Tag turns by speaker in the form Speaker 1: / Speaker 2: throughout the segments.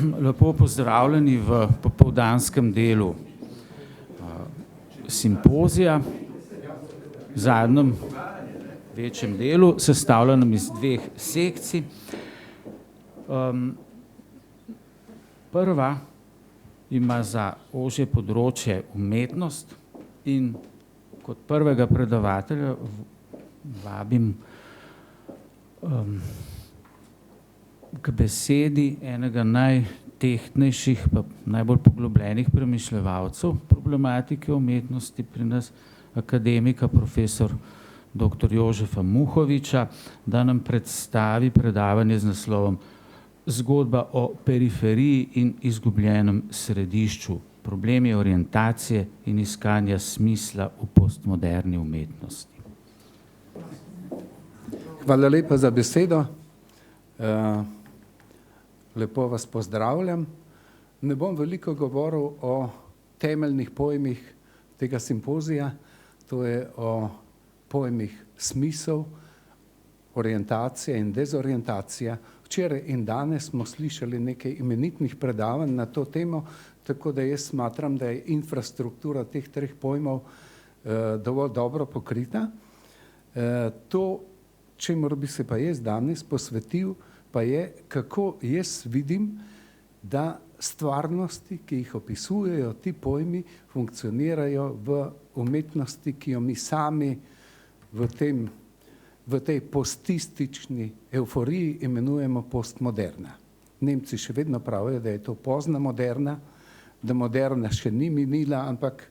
Speaker 1: Lepo pozdravljeni v popoldanskem delu simpozija, v zadnjem večjem delu, sestavljenem iz dveh sekcij. Prva ima za ožje področje umetnost in kot prvega predavatelja vabim k besedi enega najtehtnejših, pa najbolj poglobljenih premišljevalcev problematike umetnosti pri nas, akademika, profesor dr. Jožefa Muhoviča, da nam predstavi predavanje z naslovom Zgodba o periferiji in izgubljenem središču, problemi orientacije in iskanja smisla v postmoderni umetnosti.
Speaker 2: Hvala lepa za besedo. Lepo vas pozdravljam. Ne bom veliko govoril o temeljnih pojmih tega simpozija, to je o pojmih smisel, orientacija in dezorientacija. Včeraj in danes smo slišali nekaj imenitnih predavanj na to temo, tako da jaz smatram, da je infrastruktura teh treh pojmov dovolj dobro pokrita. To, čemur bi se pa jaz danes posvetil, pa je, kako jaz vidim, da stvarnosti, ki jih opisujejo ti pojmi, funkcionirajo v umetnosti, ki jo mi sami v tej postistični evforiji imenujemo postmoderna. Nemci še vedno pravijo, da je to pozna moderna, da moderna še ni minila, ampak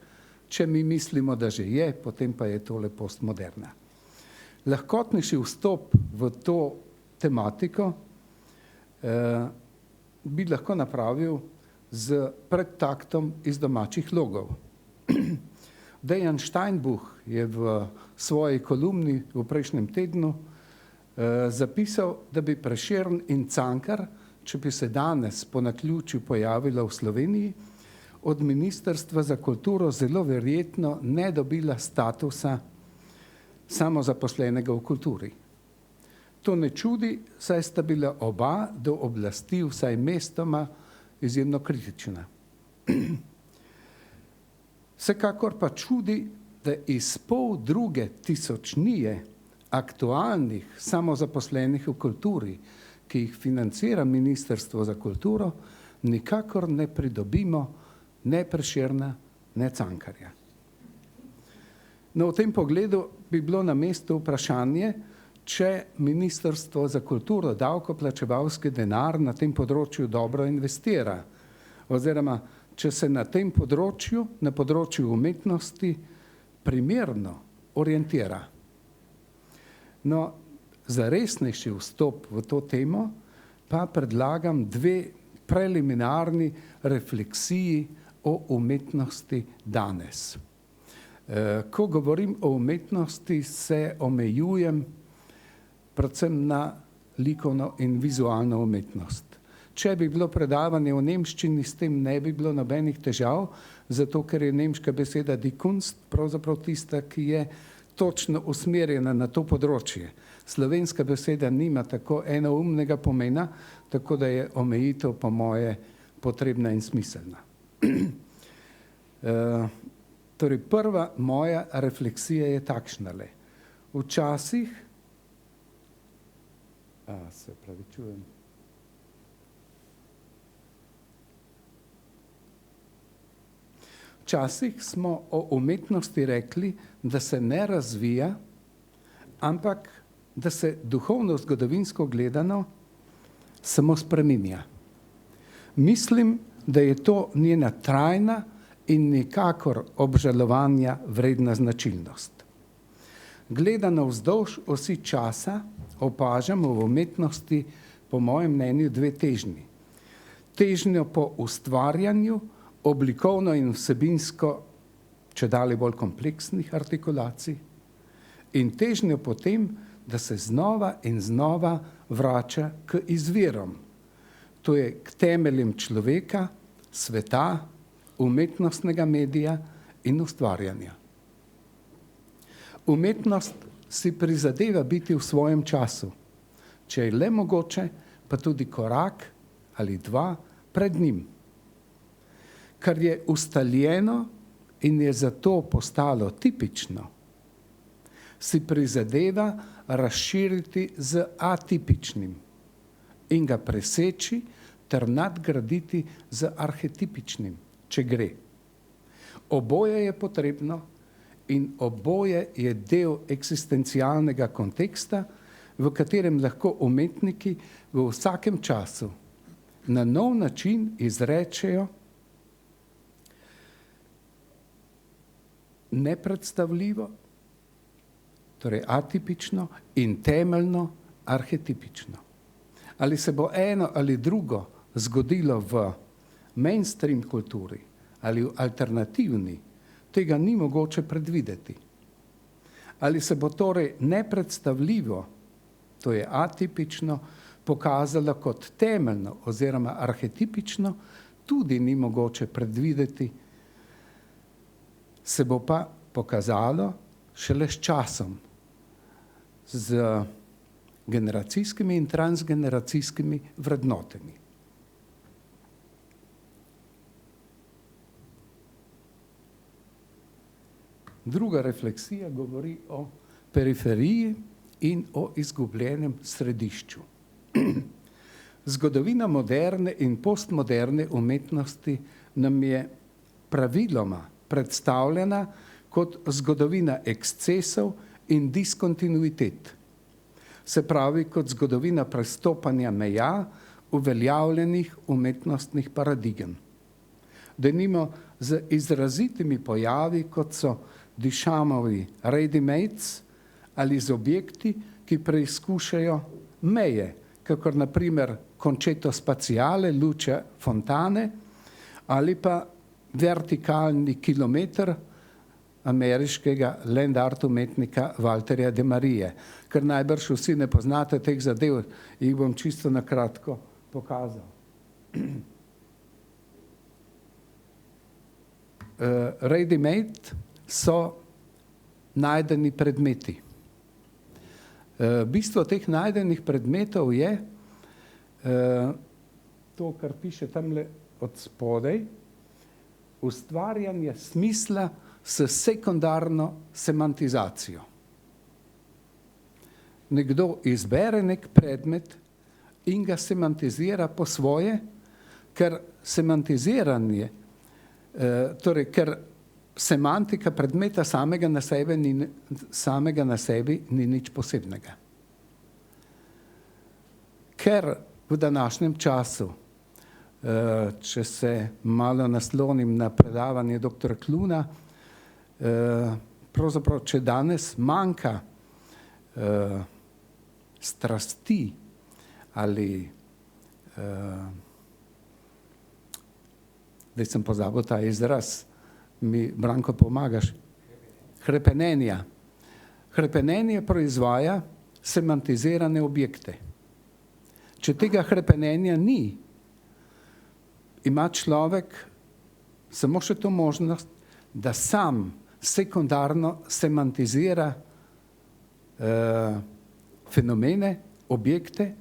Speaker 2: če mi mislimo, da že je, potem pa je tole postmoderna. Lahkotnejši vstop v to tematiko bi lahko napravil z predtaktom iz domačih logov. Dejan Steinbuch je v svoji kolumni v prejšnjem tednu zapisal, da bi Prešern in Cankar, če bi se danes po naključju pojavila v Sloveniji, od Ministrstva za kulturo zelo verjetno ne dobila statusa samozaposlenega v kulturi. To ne čudi, saj sta bila oba do oblasti vsaj mestoma izjemno kritična. Vsekakor pa čudi, da iz poldruge tisočnije aktualnih samozaposlenih v kulturi, ki jih financira Ministrstvo za kulturo, nikakor ne pridobimo ne Prešerna, ne Cankarja. No, v tem pogledu bi bilo na mestu vprašanje, če Ministrstvo za kulturo davkoplačevalski denar na tem področju dobro investira, oziroma če se na tem področju, na področju umetnosti, primerno orientira. No, za resnejši vstop v to temo pa predlagam dve preliminarni refleksiji o umetnosti danes. Ko govorim o umetnosti, se omejujem predvsem na likovno in vizualno umetnost. Če bi bilo predavanje v nemščini, s tem ne bi bilo nobenih težav, zato ker je nemška beseda die Kunst pravzaprav tista, ki je točno usmerjena na to področje. Slovenska beseda nima tako enoumnega pomena, tako da je omejitev po moje potrebna in smiselna. Torej, prva moja refleksija je takšnale. Včasih se opravičujem. Včasih smo o umetnosti rekli, da se ne razvija, ampak da se duhovno-zgodovinsko gledano samo spreminja. Mislim, da je to njena trajna in nikakor obžalovanja vredna značilnost. Gledano vzdolž osi časa opažamo v umetnosti, po mojem mnenju, dve težnji. Težnjo po ustvarjanju, oblikovno in vsebinsko, čedalje bolj kompleksnih artikulacij, in težnjo po tem, da se znova in znova vrača k izvirom. To je k temeljem človeka, sveta, umetnostnega medija in ustvarjanja. Umetnost si prizadeva biti v svojem času, če je le mogoče, pa tudi korak ali dva pred njim, kar je ustaljeno in je zato postalo tipično, si prizadeva razširiti z atipičnim in ga preseči ter nadgraditi z arhetipičnim, če gre. Oboje je potrebno in oboje je del eksistencialnega konteksta, v katerem lahko umetniki v vsakem času na nov način izrečejo nepredstavljivo, torej atipično in temeljno arhetipično. Ali se bo eno ali drugo zgodilo v mainstream kulturi ali v alternativni, tega ni mogoče predvideti. Ali se bo torej nepredstavljivo, to je atipično, pokazalo kot temeljno oziroma arhetipično, tudi ni mogoče predvideti, se bo pa pokazalo šele s časom, z generacijskimi in transgeneracijskimi vrednotami. Druga refleksija govori o periferiji in o izgubljenem središču. Zgodovina moderne in postmoderne umetnosti nam je praviloma predstavljena kot zgodovina ekscesov in diskontinuitet. Se pravi kot zgodovina prestopanja meja uveljavljenih umetnostnih paradigem. Denimo z izrazitimi pojavi, kot so Duchampovi ready-mades ali z objekti, ki preizkušajo meje, kakor na primer Concetto Spaziale Lucia Fontane ali pa vertikalni kilometer ameriškega land art umetnika Walterja de Marije, ker najbrž vsi ne poznate teh zadev, jih bom čisto na kratko pokazal. Ready-made so najdeni predmeti. Bistvo teh najdenih predmetov je to, kar piše tamle od spodaj, ustvarjanje smisla s sekundarno semantizacijo. Nekdo izbere nek predmet in ga semantizira po svoje, ker semantiziranje, torej ker semantika predmeta samega na sebi ni nič posebnega. Ker v današnjem času, če se malo naslonim na predavanje doktora Kluna, pravzaprav, če danes manjka strasti ali, zdaj sem pozabil ta izraz, mi, Branko, pomagaš? Hrepenenja. Hrepenenje proizvaja semantizirane objekte. Če tega hrepenenja ni, ima človek samo še to možnost, da sam sekundarno semantizira fenomene, objekte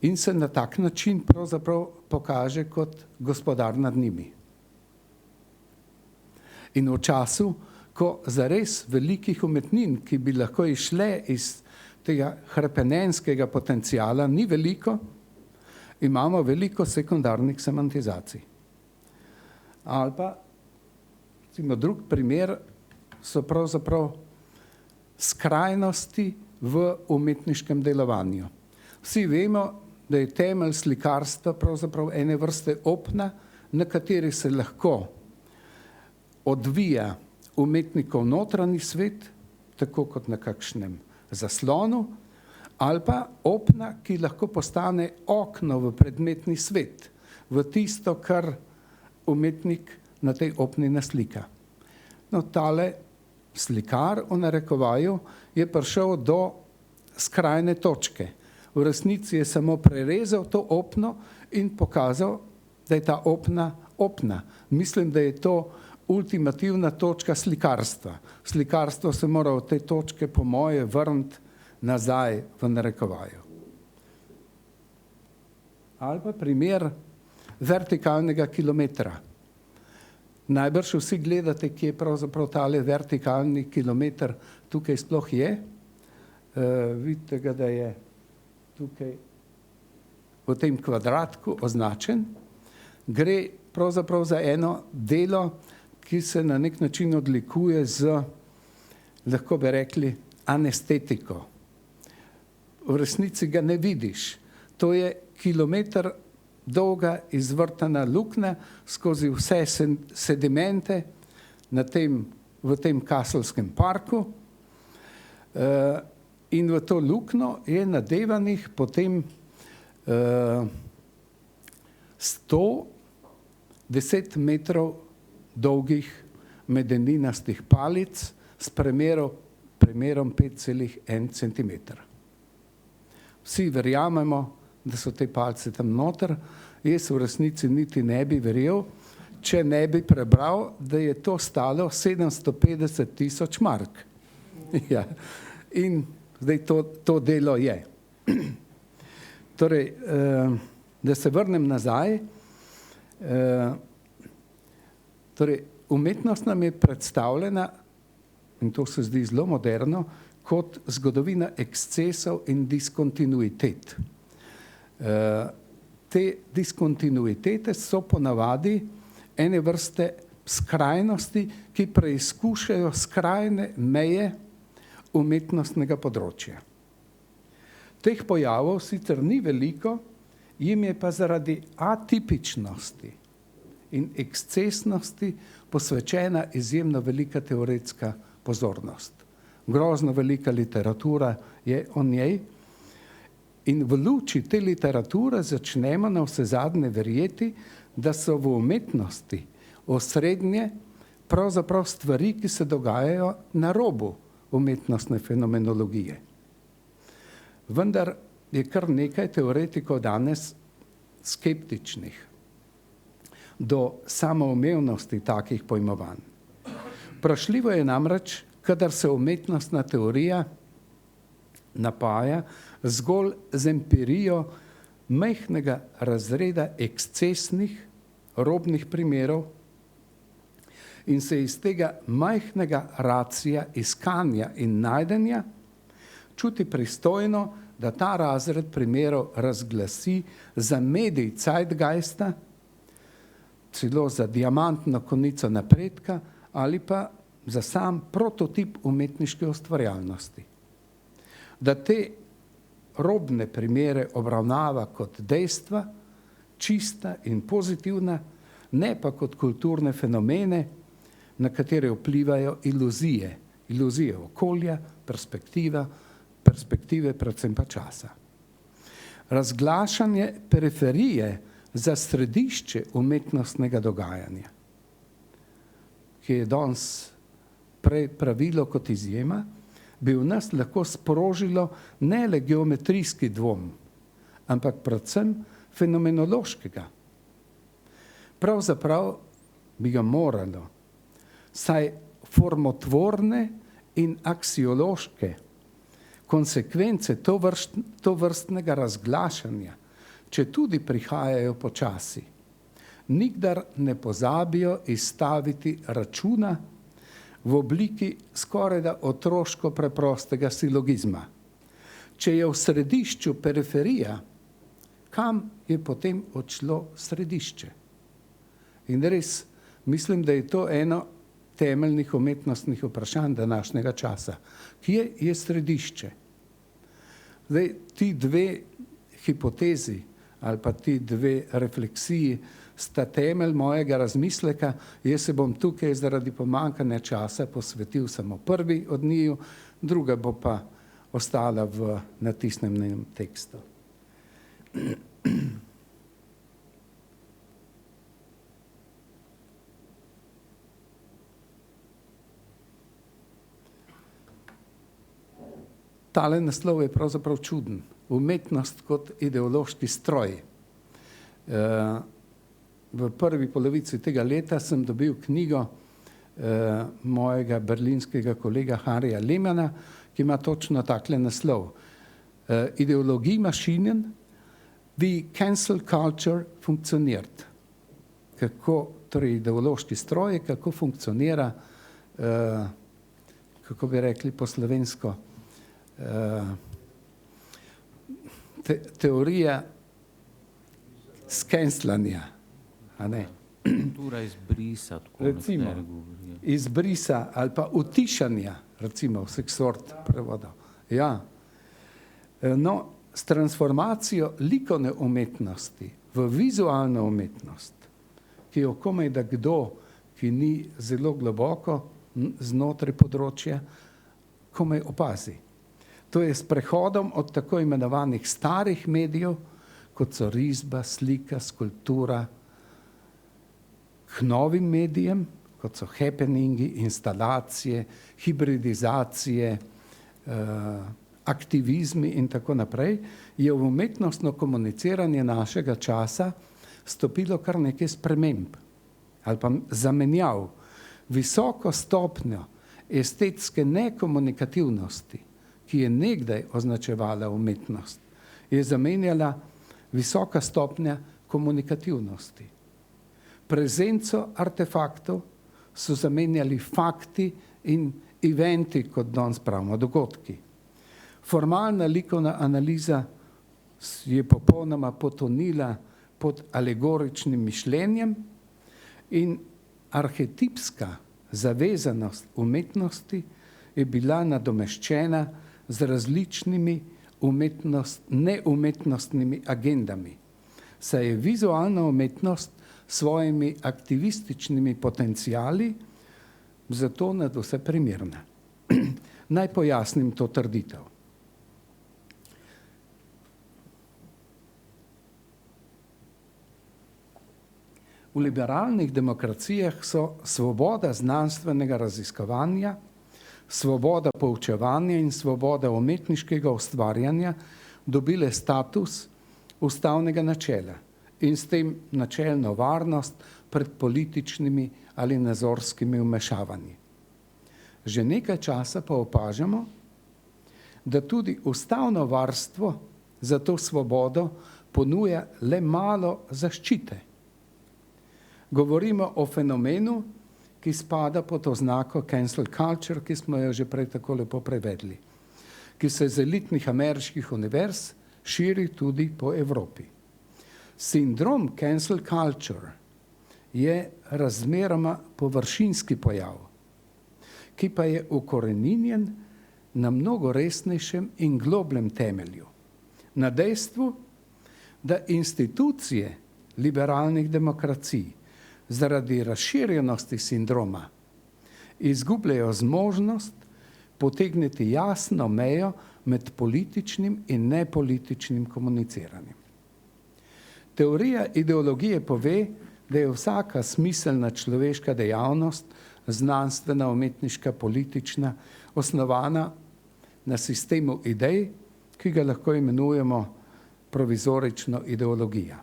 Speaker 2: in se na tak način pravzaprav pokaže kot gospodar nad njimi. In v času, ko zares velikih umetnin, ki bi lahko izšle iz tega hrepenenskega potencijala, ni veliko, imamo veliko sekundarnih semantizacij. Ali pa, recimo, drug primer so pravzaprav skrajnosti v umetniškem delovanju. Vsi vemo, da je temelj slikarstva pravzaprav ene vrste opna, na kateri se lahko odvija umetnikov notranji svet, tako kot na kakšnem zaslonu, ali pa opna, ki lahko postane okno v predmetni svet, v tisto, kar umetnik na tej opni naslika. No, tale slikar, v narekovaju, je prišel do skrajne točke. V resnici je samo prerezal to opno in pokazal, da je ta opna opna. Mislim, da je to ultimativna točka slikarstva. Slikarstvo se mora od te točke po moje vrniti nazaj v narekovaju. Ali pa primer vertikalnega kilometra. Najbrž vsi gledate, kje pravzaprav tale vertikalni kilometer tukaj sploh je. Vidite ga, da je tukaj v tem kvadratku označen. Gre pravzaprav za eno delo, ki se na nek način odlikuje z, lahko bi rekli, anestetiko. V resnici ga ne vidiš. To je kilometer dolga izvrtana luknja skozi vse sedimente v tem Kastelskem parku. In v to luknjo je nadevanih potem 110 metrov dolgih medeninastih palic s premerom 5,1 cm. Vsi verjamemo, da so te palice tam noter. Jaz v resnici niti ne bi verjel, če ne bi prebral, da je to stalo 750.000 mark. Ja. In zdaj to delo je. Torej, da se vrnem nazaj, torej, umetnost nam je predstavljena, in to se zdi zelo moderno, kot zgodovina ekscesov in diskontinuitet. Te diskontinuitete so ponavadi ene vrste skrajnosti, ki preizkušajo skrajne meje umetnostnega področja. Teh pojavov sicer ni veliko, jim je pa zaradi atipičnosti in ekscesnosti posvečena izjemno velika teoretska pozornost. Grozno velika literatura je o njej in v luči te literature začnemo navsezadnje verjeti, da so v umetnosti osrednje pravzaprav stvari, ki se dogajajo na robu umetnostne fenomenologije. Vendar je kar nekaj teoretikov danes skeptičnih do samoumevnosti takih pojmovanj. Vprašljivo je namreč, kadar se umetnostna teorija napaja zgolj z empirijo majhnega razreda ekscesnih, robnih primerov in se iz tega majhnega racija iskanja in najdenja čuti pristojno, da ta razred primerov razglasi za medij zeitgeista, celo za diamantno konico napredka ali pa za sam prototip umetniške ustvarjalnosti. Da te robne primere obravnava kot dejstva, čista in pozitivna, ne pa kot kulturne fenomene, na katere vplivajo iluzije, iluzije okolja, perspektive, predvsem pa časa. Razglašanje periferije za središče umetnostnega dogajanja, ki je danes prej pravilo kot izjema, bi v nas lahko sprožilo ne le geometrijski dvom, ampak predvsem fenomenološkega. Pravzaprav bi ga moralo, saj formotvorne in aksiološke konsekvence tovrstnega razglašanja, če tudi prihajajo počasi, nikdar ne pozabijo izstaviti računa v obliki skorajda otroško preprostega silogizma. Če je v središču periferija, kam je potem odšlo središče? In res, mislim, da je to eno temeljnih umetnostnih vprašanj današnjega časa. Kje je središče? Zdaj, ti dve hipotezi ali pa ti dve refleksiji sta temelj mojega razmisleka. Jaz se bom tukaj zaradi pomanjkanja časa posvetil samo prvi od njiju, druga bo pa ostala v natisnjenem tekstu. Tale naslov je pravzaprav čuden. Umetnost kot ideološki stroj. V prvi polovici tega leta sem dobil knjigo mojega berlinskega kolega Harija Lehmana, ki ima točno takle naslov. Ideologij Maschinen wie cancel culture funktioniert. Kako, torej ideološki stroj, kako funkcionira, kako bi rekli po slovensko, teorija skenslanja. A ne?
Speaker 1: Kultura izbrisa, tako
Speaker 2: Recimo,
Speaker 1: nekateri govorijo.
Speaker 2: izbrisa ali pa utišanja, recimo vseh sort prevodov. Ja. No, s transformacijo likovne umetnosti v vizualno umetnost, ki jo komaj da kdo, ki ni zelo globoko znotraj področja, komaj opazi. To je s prehodom od tako imenovanih starih medijev, kot so risba, slika, skulptura, k novim medijem, kot so happeningi, instalacije, hibridizacije, aktivizmi in tako naprej, je v umetnostno komuniciranje našega časa stopilo kar nekaj sprememb ali pa zamenjav. Visoko stopnjo estetske nekomunikativnosti, ki je nekdaj označevala umetnost, je zamenjala visoka stopnja komunikativnosti. Prezenco artefaktov so zamenjali fakti in eventi, kot danes pravimo, dogodki. Formalna likovna analiza je popolnoma potonila pod alegoričnim mišljenjem in arhetipska zavezanost umetnosti je bila nadomeščena z različnimi neumetnostnimi agendami, saj je vizualna umetnost s svojimi aktivističnimi potenciali zato nadvse primerna. Naj pojasnim to trditev. V liberalnih demokracijah so svoboda znanstvenega raziskovanja, svoboda poučevanja in svoboda umetniškega ustvarjanja dobile status ustavnega načela in s tem načelno varnost pred političnimi ali nazorskimi vmešavanji. Že nekaj časa pa opažamo, da tudi ustavno varstvo za to svobodo ponuja le malo zaščite. Govorimo o fenomenu, ki spada pod oznako cancel culture, ki smo jo že prej tako lepo prevedli, ki se iz elitnih ameriških univerz širi tudi po Evropi. Sindrom cancel culture je razmeroma površinski pojav, ki pa je ukoreninjen na mnogo resnejšem in globljem temelju. Na dejstvu, da institucije liberalnih demokracij zaradi razširjenosti sindroma izgubljajo zmožnost potegniti jasno mejo med političnim in nepolitičnim komuniciranjem. Teorija ideologije pove, da je vsaka smiselna človeška dejavnost, znanstvena, umetniška, politična, osnovana na sistemu idej, ki ga lahko imenujemo provizorično ideologija.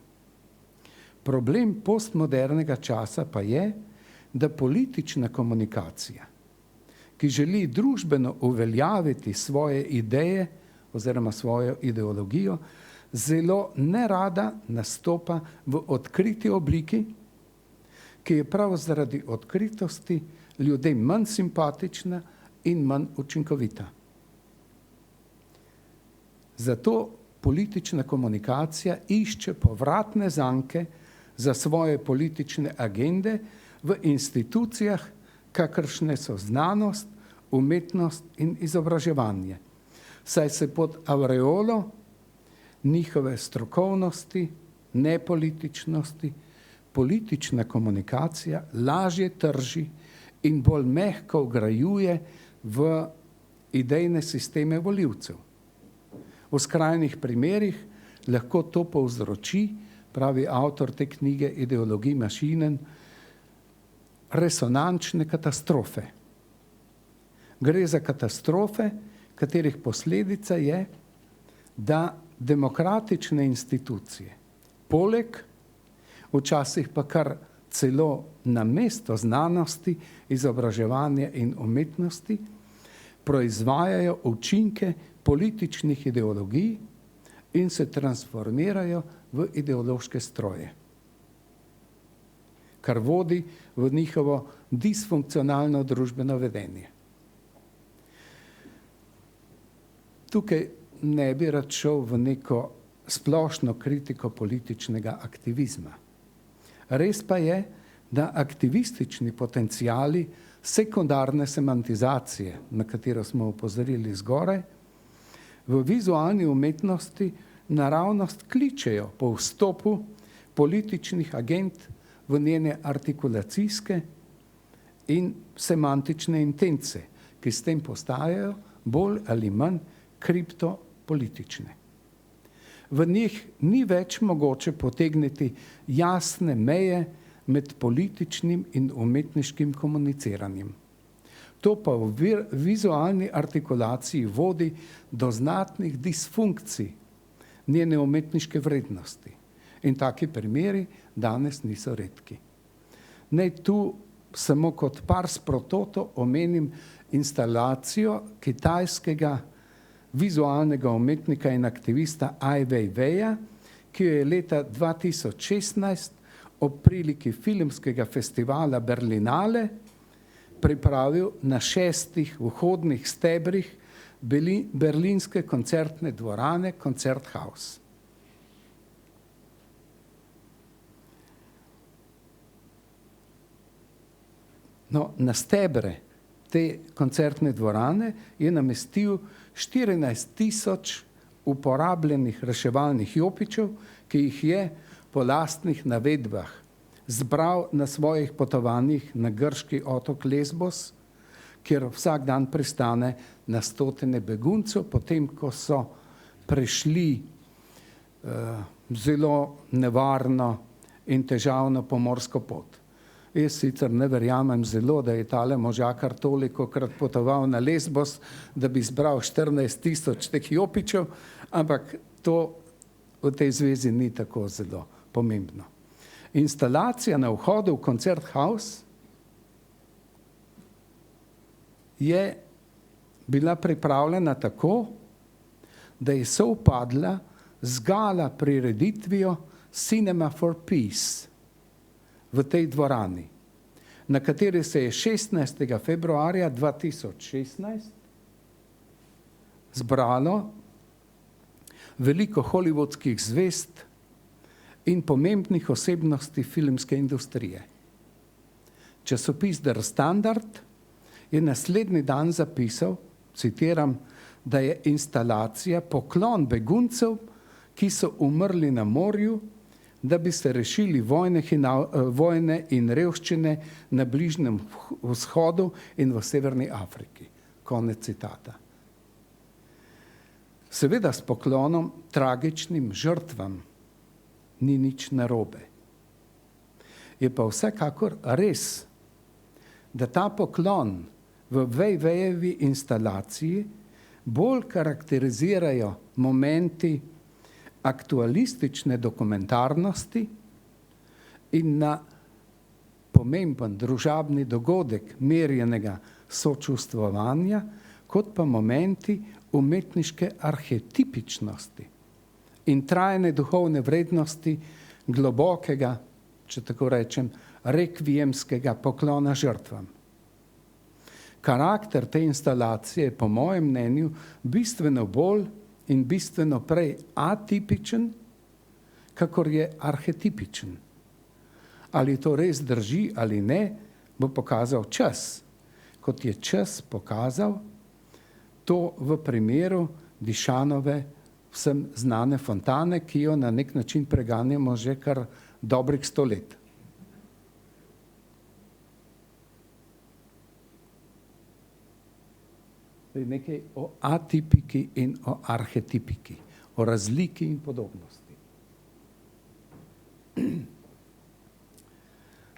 Speaker 2: Problem postmodernega časa pa je, da politična komunikacija, ki želi družbeno uveljaviti svoje ideje oziroma svojo ideologijo, zelo nerada nastopa v odkriti obliki, ki je prav zaradi odkritosti ljudem manj simpatična in manj učinkovita. Zato politična komunikacija išče povratne zanke za svoje politične agende v institucijah, kakršne so znanost, umetnost in izobraževanje, saj se pod avreolo njihove strokovnosti, nepolitičnosti, politična komunikacija lažje trži in bolj mehko vgrajuje v idejne sisteme volivcev. V skrajnih primerih lahko to povzroči, pravi avtor te knjige Ideologij mašinen, resonančne katastrofe. Gre za katastrofe, katerih posledica je, da demokratične institucije, poleg, včasih pa kar celo namesto znanosti, izobraževanja in umetnosti, proizvajajo učinke političnih ideologij in se transformirajo v ideološke stroje, kar vodi v njihovo disfunkcionalno družbeno vedenje. Tukaj ne bi rad šel v neko splošno kritiko političnega aktivizma. Res pa je, da aktivistični potenciali sekundarne semantizacije, na katero smo opozorili zgoraj, v vizualni umetnosti naravnost kličejo po vstopu političnih agent v njene artikulacijske in semantične intence, ki s tem postajajo bolj ali manj kriptopolitične. V njih ni več mogoče potegniti jasne meje med političnim in umetniškim komuniciranjem. To pa v vizualni artikulaciji vodi do znatnih disfunkcij njene umetniške vrednosti. In taki primeri danes niso redki. Naj tu samo kot pars pro toto omenim instalacijo kitajskega vizualnega umetnika in aktivista Ai Weiweja, ki jo je leta 2016 ob priliki filmskega festivala Berlinale pripravil na 6 vhodnih stebrih berlinske koncertne dvorane Konzerthaus. No, na stebre te koncertne dvorane je namestil 14.000 uporabljenih reševalnih jopičev, ki jih je po lastnih navedbah zbral na svojih potovanjih na grški otok Lesbos, kjer vsak dan pristane na stotine beguncev, potem ko so prešli zelo nevarno in težavno pomorsko pot. Jaz sicer ne verjamem zelo, da je tale možakar tolikokrat potoval na Lesbos, da bi zbral 14.000 teh jopičev, ampak to v tej zvezi ni tako zelo pomembno. Instalacija na vhodu v Konzerthaus je bila pripravljena tako, da je sovpadla z gala prireditvijo Cinema for Peace v tej dvorani, na kateri se je 16. februarja 2016 zbralo veliko hollywoodskih zvezd in pomembnih osebnosti filmske industrije. Časopis Der Standard je naslednji dan zapisal, citiram, da je instalacija poklon beguncev, ki so umrli na morju, da bi se rešili vojne in revščine na Bližnjem vzhodu in v Severni Afriki. Konec citata. Seveda s poklonom tragičnim žrtvam ni nič narobe. Je pa vsekakor res, da ta poklon v Weiwejevi instalaciji bolj karakterizirajo momenti aktualistične dokumentarnosti in na pomemben družabni dogodek merjenega sočustvovanja, kot pa momenti umetniške arhetipičnosti in trajne duhovne vrednosti globokega, če tako rečem, rekvijemskega poklona žrtvam. Karakter te instalacije je po mojem mnenju bistveno bolj in bistveno prej atipičen, kakor je arhetipičen. Ali to res drži ali ne, bo pokazal čas, kot je čas pokazal to v primeru Dišanove vsem znane fontane, ki jo na nek način preganjamo že kar dobrih 100 let. Nekaj o atipiki in o arhetipiki, o razliki in podobnosti.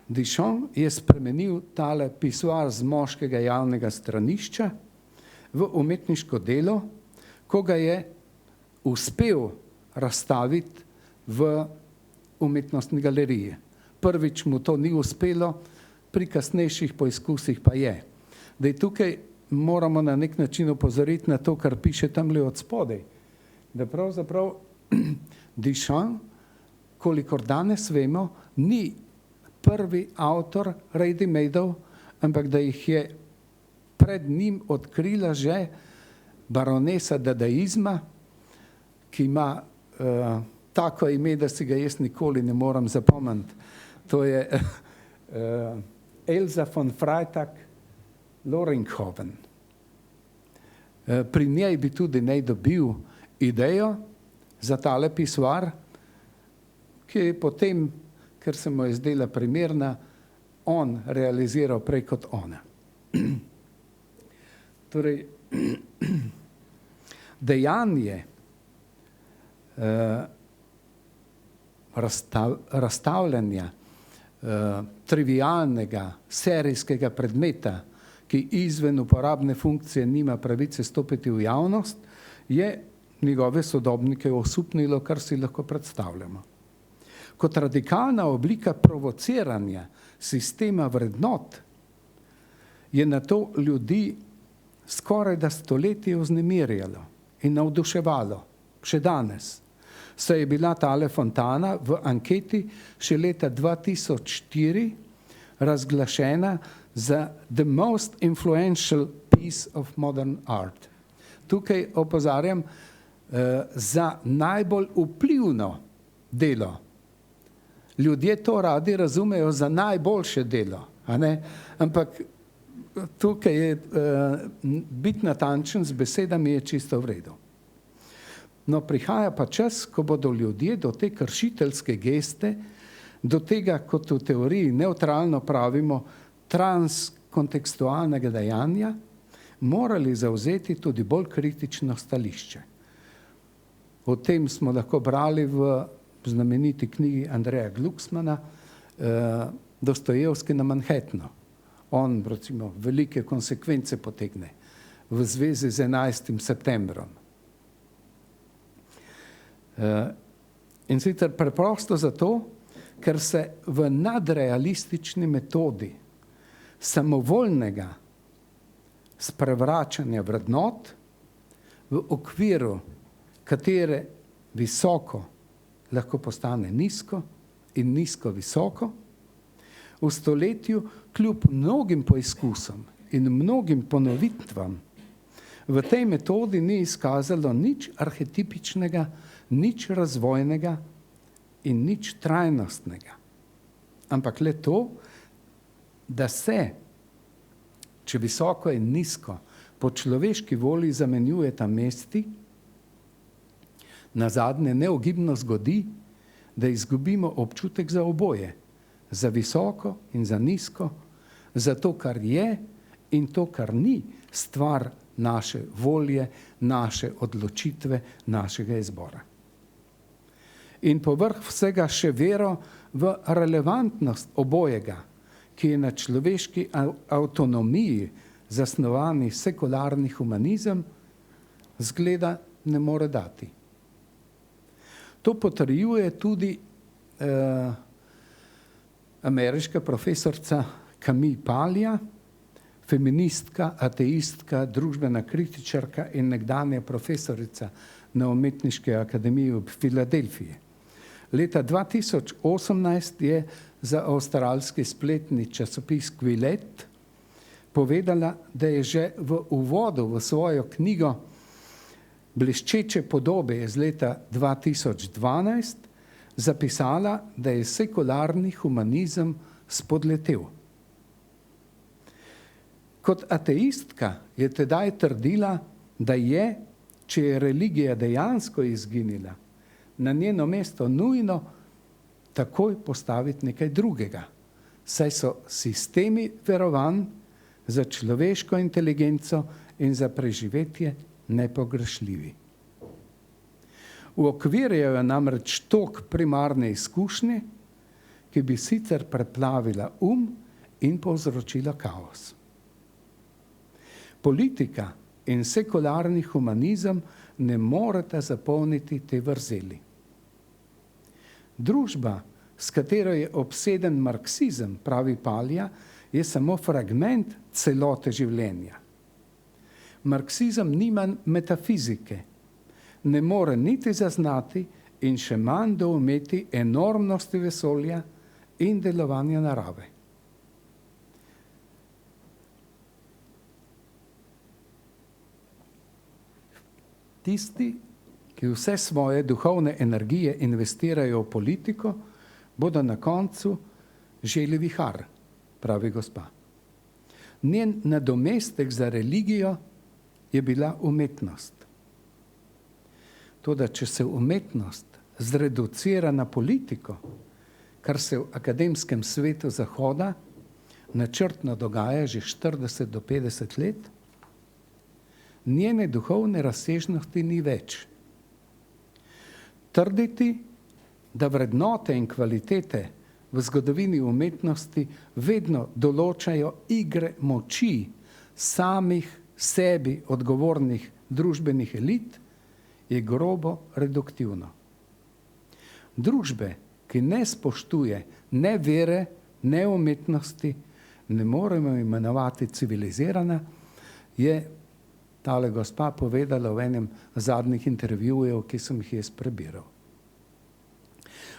Speaker 2: Dišon je spremenil tale pisuar z moškega javnega stranišča v umetniško delo, ko ga je uspel razstaviti v umetnostni galeriji. Prvič mu to ni uspelo, pri kasnejših poizkusih pa je. Da je tukaj moramo na nek način opozoriti na to, kar piše tamle od spodaj. Da pravzaprav Duchamp, kolikor danes vemo, ni prvi avtor ready-madov, ampak da jih je pred njim odkrila že baronesa dadaizma, ki ima tako ime, da si ga jaz nikoli ne morem zapomniti. To je Elsa von Freytag-Loringhoven. Pri njej bi tudi naj dobil idejo za tale pisoar, ki je potem, ker se mu je zdela primerna, on realiziral prej kot ona. Torej, dejanje razstavljanja trivialnega, serijskega predmeta, ki izven uporabne funkcije nima pravice stopiti v javnost, je njegove sodobnike osupnilo, kar si lahko predstavljamo. Kot radikalna oblika provociranja sistema vrednot je na to ljudi skoraj da stoletje vznemirjalo in navduševalo, še danes. Saj je bila tale Fontana v anketi še leta 2004 razglašena za the most influential piece of modern art. Tukaj opozarjam za najbolj vplivno delo. Ljudje to radi razumejo za najboljše delo, a ne? Ampak tukaj je biti natančen z besedami je čisto v redu. No, prihaja pa čas, ko bodo ljudje do te kršiteljske geste, do tega, kot v teoriji nevtralno pravimo, transkontekstualnega dejanja, morali zavzeti tudi bolj kritično stališče. O tem smo lahko brali v znameniti knjigi Andreja Glucksmana Dostojevski na Manhattanu. On, recimo, velike konsekvence potegne v zvezi z 11. septembrom. In sicer preprosto zato, ker se v nadrealistični metodi samovoljnega sprevračanja vrednot v okviru, katere visoko lahko postane nizko in nizko visoko, v stoletju kljub mnogim poizkusom in mnogim ponovitvam v tej metodi ni izkazalo nič arhetipičnega, nič razvojnega in nič trajnostnega. Ampak le to, da se, če visoko in nizko, po človeški volji zamenjujeta mesti, nazadnje neogibno zgodi, da izgubimo občutek za oboje, za visoko in za nizko, za to, kar je in to, kar ni stvar naše volje, naše odločitve, našega izbora. In povrh vsega še vero v relevantnost obojega, ki je na človeški avtonomiji zasnovani sekularni humanizem, zgleda ne more dati. To potrjuje tudi ameriška profesorica Camille Paglia, feministka, ateistka, družbena kritičarka in nekdanja profesorica na Umetniški akademiji v Filadelfiji. Leta 2018 je za avstralski spletni časopis Quillette povedala, da je že v uvodu v svojo knjigo Bleščeče podobe iz leta 2012 zapisala, da je sekularni humanizem spodletel. Kot ateistka je tedaj trdila, da je, če je religija dejansko izginila, na njeno mesto nujno takoj postaviti nekaj drugega, saj so sistemi verovanj za človeško inteligenco in za preživetje nepogrešljivi. Uokvirjajo namreč tok primarne izkušnje, ki bi sicer preplavila in povzročila kaos. Politika in sekularni humanizem ne moreta zapolniti te vrzeli. Družba, s katero je obseden marksizem, pravi Paglia, je samo fragment celote življenja. Marksizem nima metafizike, ne more niti zaznati in še manj doumeti enormnosti vesolja in delovanja narave. Tisti, ki vse svoje duhovne energije investirajo v politiko, bodo na koncu želi vihar, pravi gospa. Njen nadomestek za religijo je bila umetnost. Toda, če se umetnost zreducira na politiko, kar se v akademskem svetu Zahoda načrtno dogaja že 40 do 50 let, njene duhovne razsežnosti ni več. Trditi, da vrednote in kvalitete v zgodovini umetnosti vedno določajo igre moči samih sebi odgovornih družbenih elit, je grobo reduktivno. Družbe, ki ne spoštuje ne vere, ne umetnosti, ne moremo imenovati civilizirana, je tale gospa povedala v enem zadnjih intervjujev, ki sem jih jaz prebiral.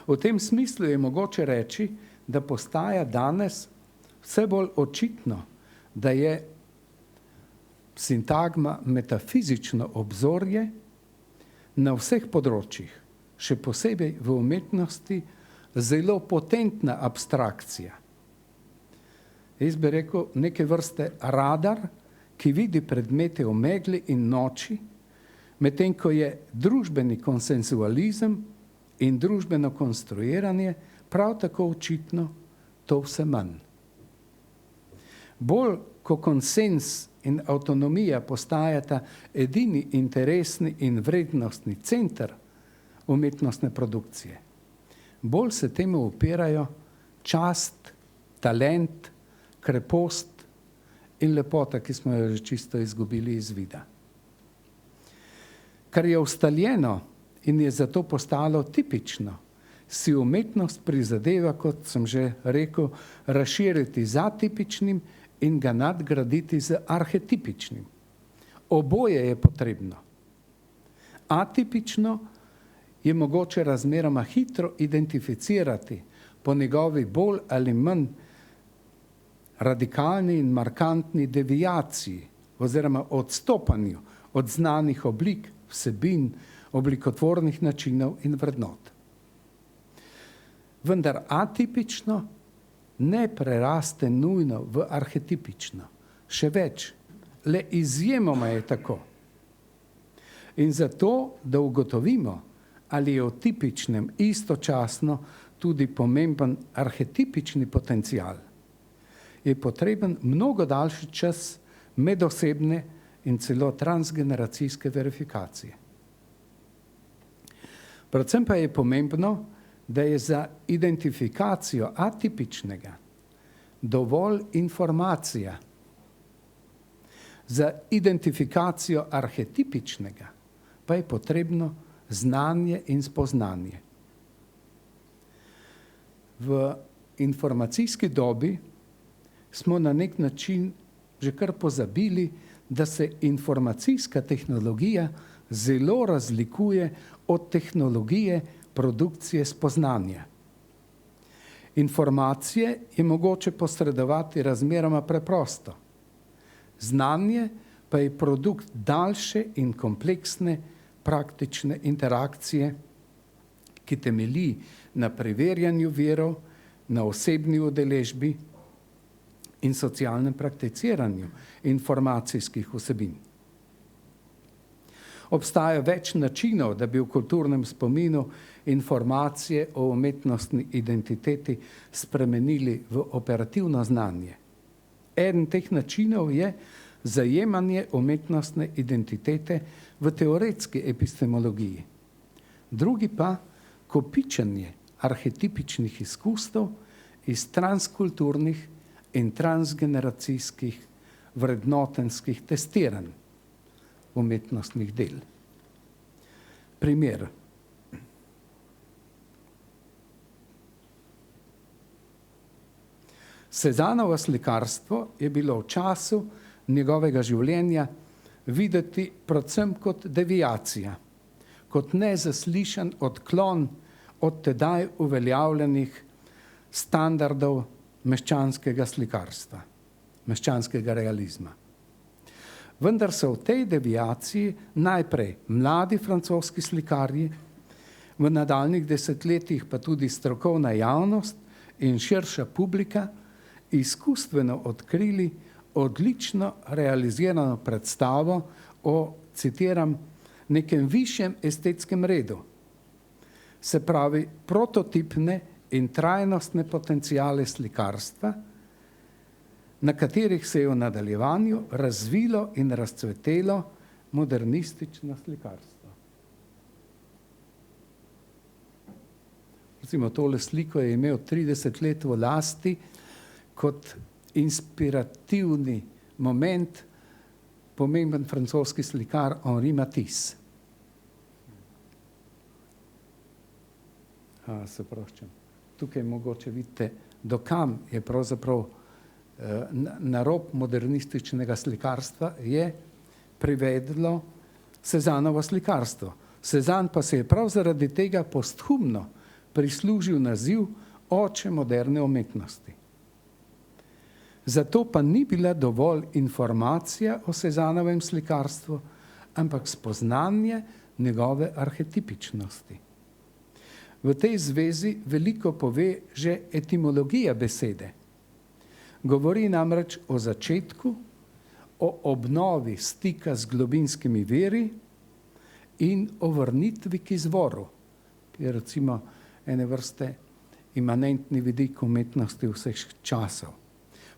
Speaker 2: V tem smislu je mogoče reči, da postaja danes vse bolj očitno, da je sintagma metafizično obzorje na vseh področjih, še posebej v umetnosti, zelo potentna abstrakcija. Jaz bi rekel neke vrste radar, ki vidi predmete v megli in noči, medtem ko je družbeni konsenzualizem in družbeno konstruiranje prav tako očitno to vse manj. Bolj ko konsens in avtonomija postajata edini interesni in vrednostni center umetnostne produkcije, bolj se temu upirajo čast, talent, krepost in lepota, ki smo jo že čisto izgubili iz vida. Kar je ustaljeno in je zato postalo tipično, si umetnost prizadeva, kot sem že rekel, razširiti za tipičnim in ga nadgraditi z arhetipičnim. Oboje je potrebno. Atipično je mogoče razmeroma hitro identificirati po njegovi bolj ali manj radikalni in markantni deviaciji oziroma odstopanju od znanih oblik, vsebin, oblikotvornih načinov in vrednot. Vendar atipično ne preraste nujno v arhetipično. Še več, le izjemoma je tako. In zato, da ugotovimo, ali je v tipičnem istočasno tudi pomemben arhetipični potencial, je potreben mnogo daljši čas medosebne in celo transgeneracijske verifikacije. Predvsem pa je pomembno, da je za identifikacijo atipičnega dovolj informacija, za identifikacijo arhetipičnega pa je potrebno znanje in spoznanje. V informacijski dobi smo na nek način že kar pozabili, da se informacijska tehnologija zelo razlikuje od tehnologije produkcije spoznanja. Informacije je mogoče posredovati razmeroma preprosto. Znanje pa je produkt daljše in kompleksne praktične interakcije, ki temelji na preverjanju virov, na osebni udeležbi in socialnem prakticiranju informacijskih vsebin. Obstaja več načinov, da bi v kulturnem spominu informacije o umetnostni identiteti spremenili v operativno znanje. Eden teh načinov je zajemanje umetnostne identitete v teoretski epistemologiji. Drugi pa kopičenje arhetipičnih izkustev iz transkulturnih in transgeneracijskih vrednotenskih testiranj umetnostnih del. Primer. Cézannovo slikarstvo je bilo v času njegovega življenja videti predvsem kot deviacija, kot nezaslišan odklon od tedaj uveljavljenih standardov meščanskega slikarstva, meščanskega realizma. Vendar so v tej deviaciji najprej mladi francoski slikarji, v nadaljnjih desetletjih pa tudi strokovna javnost in širša publika izkustveno odkrili odlično realizirano predstavo o, citiram, nekem višjem estetskem redu, se pravi prototipne in trajnostne potenciale slikarstva, na katerih se je v nadaljevanju razvilo in razcvetelo modernistično slikarstvo. Recimo, tole sliko je imel 30 let v lasti kot inspirativni moment pomemben francoski slikar Henri Matisse. Se proščam. Tukaj mogoče vidite, dokam je pravzaprav na rob modernističnega slikarstva je privedlo Cézannovo slikarstvo. Cézanne pa se je prav zaradi tega posthumno prislužil naziv oče moderne umetnosti. Zato pa ni bila dovolj informacija o Cézannovem slikarstvu, ampak spoznanje njegove arhetipičnosti. V tej zvezi veliko pove že etimologija besede. Govori namreč o začetku, o obnovi stika z globinskimi viri in o vrnitvi k izvoru, ki je recimo ene vrste imanentni vidik umetnosti vseh časov.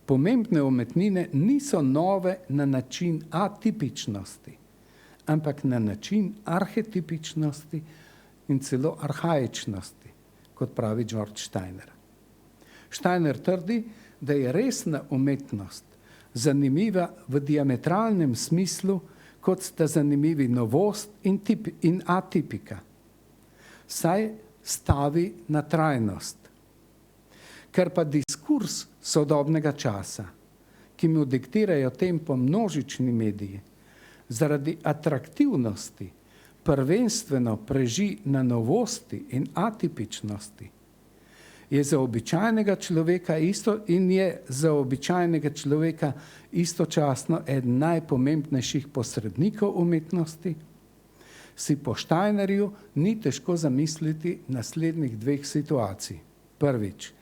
Speaker 2: Pomembne umetnine niso nove na način atipičnosti, ampak na način arhetipičnosti in celo arhaičnosti, kot pravi George Steiner. Steiner trdi, da je resna umetnost zanimiva v diametralnem smislu, kot sta zanimivi novost in atipika, saj stavi na trajnost. Ker pa diskurs sodobnega časa, ki mu diktirajo tempo množični mediji, zaradi atraktivnosti prvenstveno preži na novosti in atipičnosti, je za običajnega človeka istočasno eden najpomembnejših posrednikov umetnosti, si po Steinerju ni težko zamisliti naslednjih dveh situacij. Prvič,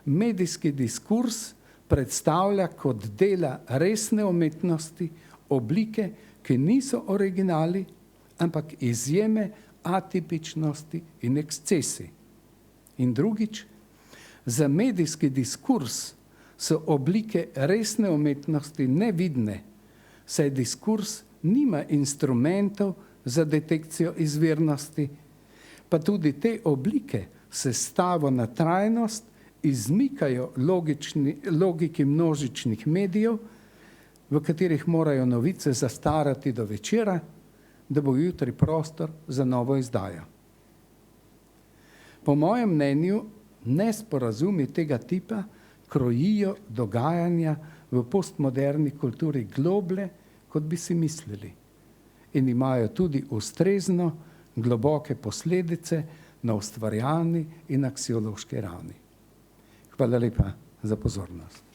Speaker 2: medijski diskurs predstavlja kot dela resne umetnosti oblike, ki niso originali, ampak izjeme atipičnosti in ekscesi. In drugič, za medijski diskurs so oblike resne umetnosti nevidne, saj diskurs nima instrumentov za detekcijo izvirnosti, pa tudi te oblike sestavo na trajnost izmikajo logiki množičnih medijev, v katerih morajo novice zastarati do večera, da bo jutri prostor za novo izdajo. Po mojem mnenju nesporazumi tega tipa krojijo dogajanja v postmoderni kulturi globlje, kot bi si mislili, in imajo tudi ustrezno globoke posledice na ustvarjalni in aksiološki ravni. Hvala lepa za pozornost.